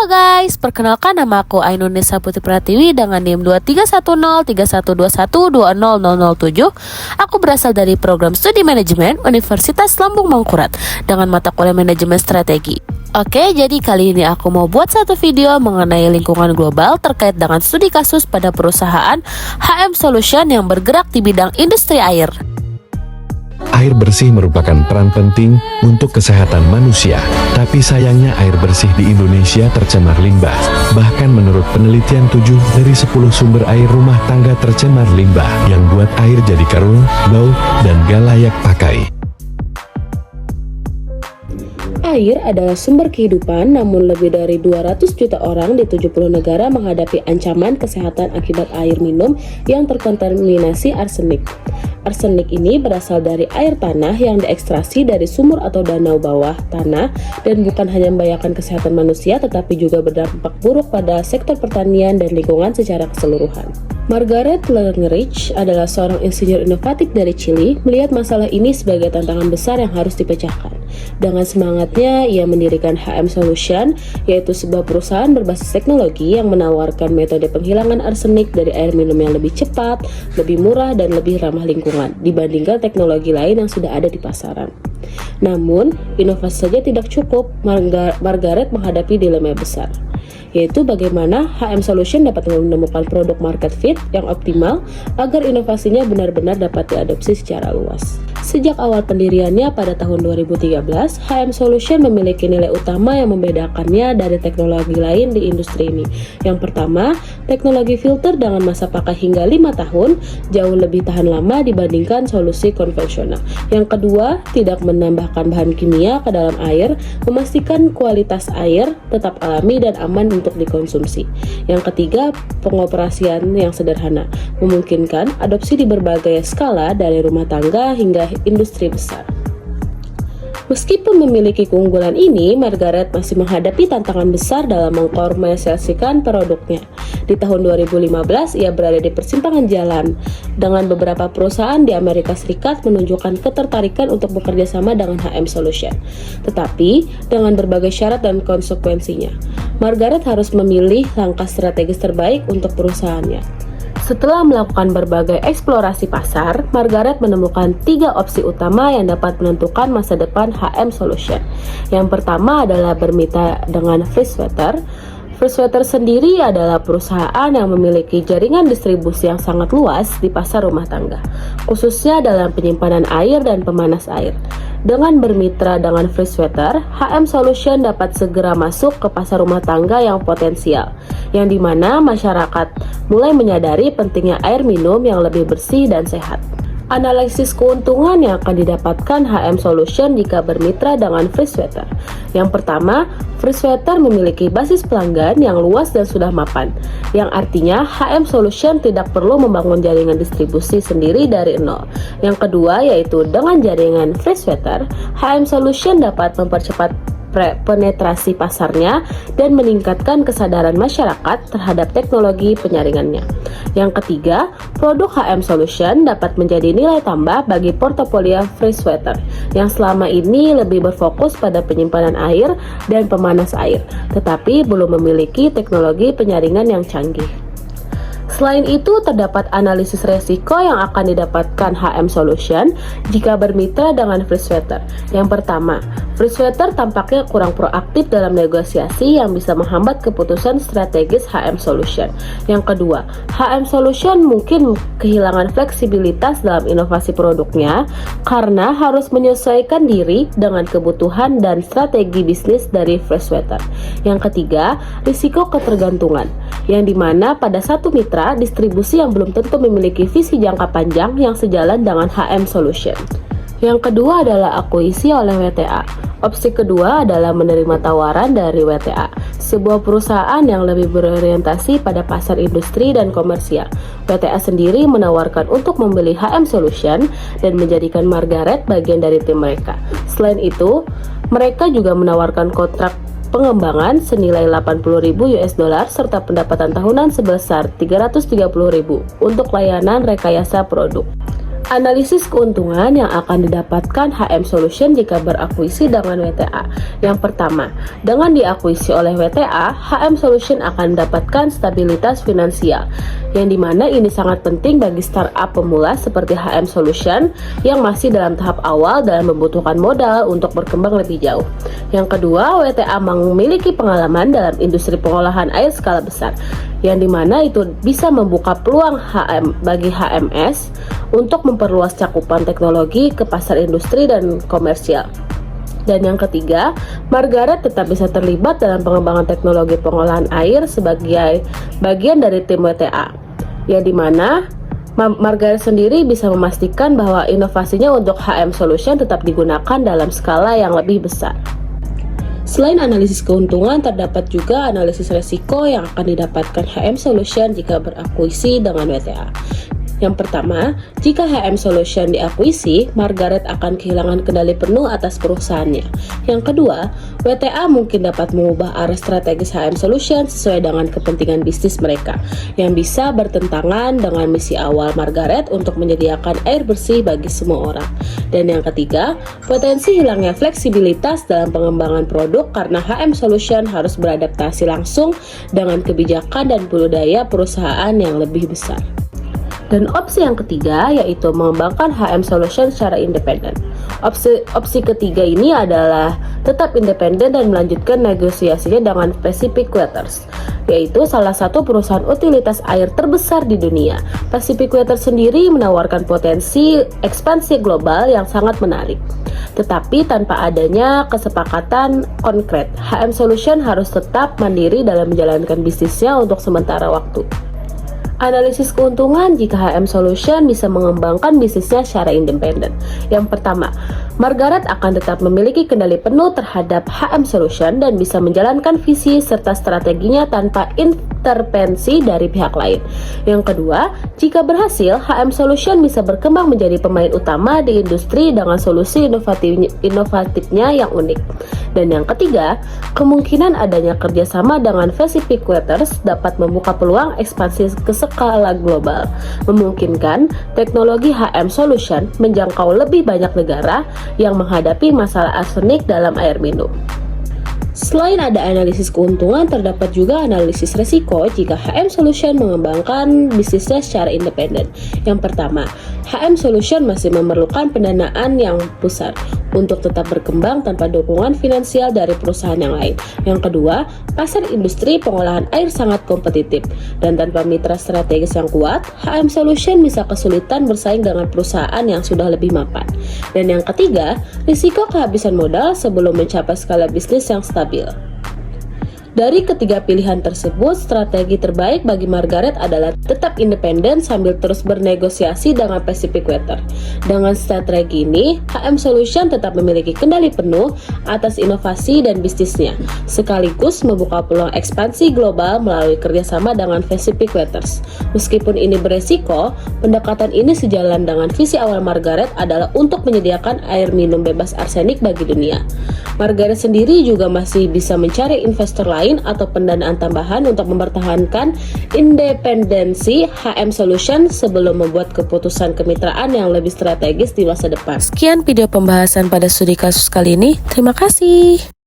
Halo guys, perkenalkan nama aku Ainunisa Putri Pratiwi dengan NIM 23103121200007. Aku berasal dari program studi manajemen Universitas Lambung Mangkurat dengan mata kuliah manajemen strategi. Oke, jadi kali ini aku mau buat satu video mengenai lingkungan global terkait dengan studi kasus pada perusahaan HM Solution yang bergerak di bidang industri air. Air bersih merupakan peran penting untuk kesehatan manusia, tapi sayangnya air bersih di Indonesia tercemar limbah. Bahkan menurut penelitian 7 dari 10 sumber air rumah tangga tercemar limbah, yang buat air jadi keruh, bau, dan gak layak pakai. Air adalah sumber kehidupan, namun lebih dari 200 juta orang di 70 negara menghadapi ancaman kesehatan akibat air minum yang terkontaminasi arsenik. Arsenik ini berasal dari air tanah yang diekstraksi dari sumur atau danau bawah tanah dan bukan hanya membahayakan kesehatan manusia tetapi juga berdampak buruk pada sektor pertanian dan lingkungan secara keseluruhan. Margaret Lengerich adalah seorang insinyur inovatif dari Chili, melihat masalah ini sebagai tantangan besar yang harus dipecahkan. Dengan semangatnya, ia mendirikan HM Solution, yaitu sebuah perusahaan berbasis teknologi yang menawarkan metode penghilangan arsenik dari air minum yang lebih cepat, lebih murah, dan lebih ramah lingkungan dibandingkan teknologi lain yang sudah ada di pasaran. Namun, inovasi saja tidak cukup. Margaret menghadapi dilema besar, yaitu bagaimana HM Solution dapat menemukan produk market fit yang optimal agar inovasinya benar-benar dapat diadopsi secara luas. Sejak awal pendiriannya pada tahun 2013, HM Solution memiliki nilai utama yang membedakannya dari teknologi lain di industri ini. Yang pertama, teknologi filter dengan masa pakai hingga 5 tahun, jauh lebih tahan lama dibandingkan solusi konvensional. Yang kedua, tidak menambahkan bahan kimia ke dalam air, memastikan kualitas air tetap alami dan aman untuk dikonsumsi. Yang ketiga, pengoperasian yang sederhana, memungkinkan adopsi di berbagai skala dari rumah tangga hingga industri besar. Meskipun memiliki keunggulan ini, Margaret masih menghadapi tantangan besar dalam mengkomersialkan produknya. Di tahun 2015, ia berada di persimpangan jalan dengan beberapa perusahaan di Amerika Serikat menunjukkan ketertarikan untuk bekerja sama dengan HM Solution. Tetapi, dengan berbagai syarat dan konsekuensinya, Margaret harus memilih langkah strategis terbaik untuk perusahaannya. Setelah melakukan berbagai eksplorasi pasar, Margaret menemukan 3 opsi utama yang dapat menentukan masa depan HM Solution. Yang pertama adalah bermitra dengan Freshwater. Freshwater sendiri adalah perusahaan yang memiliki jaringan distribusi yang sangat luas di pasar rumah tangga, khususnya dalam penyimpanan air dan pemanas air. Dengan bermitra dengan Freshwater, HM Solution dapat segera masuk ke pasar rumah tangga yang potensial, yang dimana masyarakat mulai menyadari pentingnya air minum yang lebih bersih dan sehat. Analisis keuntungan yang akan didapatkan HM Solution jika bermitra dengan Freshwater. Yang pertama, Freshwater memiliki basis pelanggan yang luas dan sudah mapan, yang artinya HM Solution tidak perlu membangun jaringan distribusi sendiri dari nol. Yang kedua, yaitu dengan jaringan Freshwater, HM Solution dapat mempercepat penetrasi pasarnya dan meningkatkan kesadaran masyarakat terhadap teknologi penyaringannya. Yang ketiga, produk HM Solution dapat menjadi nilai tambah bagi portofolio Freshwater yang selama ini lebih berfokus pada penyimpanan air dan pemanas air, tetapi belum memiliki teknologi penyaringan yang canggih. Selain itu, terdapat analisis resiko yang akan didapatkan HM Solution jika bermitra dengan Freshwater. Yang pertama, Freshwater tampaknya kurang proaktif dalam negosiasi yang bisa menghambat keputusan strategis HM Solution. Yang kedua, HM Solution mungkin kehilangan fleksibilitas dalam inovasi produknya karena harus menyesuaikan diri dengan kebutuhan dan strategi bisnis dari Freshwater. Yang ketiga, risiko ketergantungan, yang dimana pada satu mitra distribusi yang belum tentu memiliki visi jangka panjang yang sejalan dengan HM Solution. Yang kedua adalah akuisisi oleh WTA. Opsi kedua adalah menerima tawaran dari WTA, sebuah perusahaan yang lebih berorientasi pada pasar industri dan komersial. WTA sendiri menawarkan untuk membeli HM Solution dan menjadikan Margaret bagian dari tim mereka. Selain itu, mereka juga menawarkan kontrak pengembangan senilai $80.000 serta pendapatan tahunan sebesar $330.000 untuk layanan rekayasa produk. Analisis keuntungan yang akan didapatkan HM Solution jika berakuisisi dengan WTA. Yang pertama, dengan diakuisisi oleh WTA, HM Solution akan mendapatkan stabilitas finansial, yang dimana ini sangat penting bagi startup pemula seperti HM Solution yang masih dalam tahap awal dalam membutuhkan modal untuk berkembang lebih jauh. Yang kedua, WTA memiliki pengalaman dalam industri pengolahan air skala besar, yang dimana itu bisa membuka peluang bagi HMS untuk memperluas cakupan teknologi ke pasar industri dan komersial. Dan yang ketiga, Margaret tetap bisa terlibat dalam pengembangan teknologi pengolahan air sebagai bagian dari tim WTA, yang dimana Margaret sendiri bisa memastikan bahwa inovasinya untuk HM Solution tetap digunakan dalam skala yang lebih besar. Selain analisis keuntungan, terdapat juga analisis resiko yang akan didapatkan HM Solution jika berakuisisi dengan WTA. Yang pertama, jika HM Solution diakuisisi, Margaret akan kehilangan kendali penuh atas perusahaannya. Yang kedua, WTA mungkin dapat mengubah arah strategis HM Solution sesuai dengan kepentingan bisnis mereka, yang bisa bertentangan dengan misi awal Margaret untuk menyediakan air bersih bagi semua orang. Dan yang ketiga, potensi hilangnya fleksibilitas dalam pengembangan produk karena HM Solution harus beradaptasi langsung dengan kebijakan dan budaya perusahaan yang lebih besar. Dan opsi yang ketiga yaitu mengembangkan HM Solution secara independen. Opsi ketiga ini adalah tetap independen dan melanjutkan negosiasinya dengan Pacific Waters, yaitu salah satu perusahaan utilitas air terbesar di dunia. Pacific Waters sendiri menawarkan potensi ekspansi global yang sangat menarik. Tetapi tanpa adanya kesepakatan konkret, HM Solution harus tetap mandiri dalam menjalankan bisnisnya untuk sementara waktu. Analisis keuntungan jika HM Solution bisa mengembangkan bisnisnya secara independen. Yang pertama, Margaret akan tetap memiliki kendali penuh terhadap HM Solution dan bisa menjalankan visi serta strateginya tanpa intervensi dari pihak lain. Yang kedua, jika berhasil, HM Solution bisa berkembang menjadi pemain utama di industri dengan solusi inovatifnya yang unik. Dan yang ketiga, kemungkinan adanya kerjasama dengan Pacific Waters dapat membuka peluang ekspansi ke skala global, memungkinkan teknologi HM Solution menjangkau lebih banyak negara yang menghadapi masalah arsenik dalam air minum. Selain ada analisis keuntungan, terdapat juga analisis resiko jika HM Solution mengembangkan bisnisnya secara independen. Yang pertama, HM Solution masih memerlukan pendanaan yang besar untuk tetap berkembang tanpa dukungan finansial dari perusahaan yang lain. Yang kedua, pasar industri pengolahan air sangat kompetitif, dan tanpa mitra strategis yang kuat, HM Solution bisa kesulitan bersaing dengan perusahaan yang sudah lebih mapan. Dan yang ketiga, risiko kehabisan modal sebelum mencapai skala bisnis yang stabil. Dari ketiga pilihan tersebut, strategi terbaik bagi Margaret adalah tetap independen sambil terus bernegosiasi dengan Pacific Waters. Dengan strategi ini, HM Solution tetap memiliki kendali penuh atas inovasi dan bisnisnya, sekaligus membuka peluang ekspansi global melalui kerjasama dengan Pacific Waters. Meskipun ini beresiko, pendekatan ini sejalan dengan visi awal Margaret adalah untuk menyediakan air minum bebas arsenik bagi dunia. Margaret sendiri juga masih bisa mencari investor lain atau pendanaan tambahan untuk mempertahankan independensi HM Solution sebelum membuat keputusan kemitraan yang lebih strategis di masa depan. Sekian video pembahasan pada studi kasus kali ini. Terima kasih.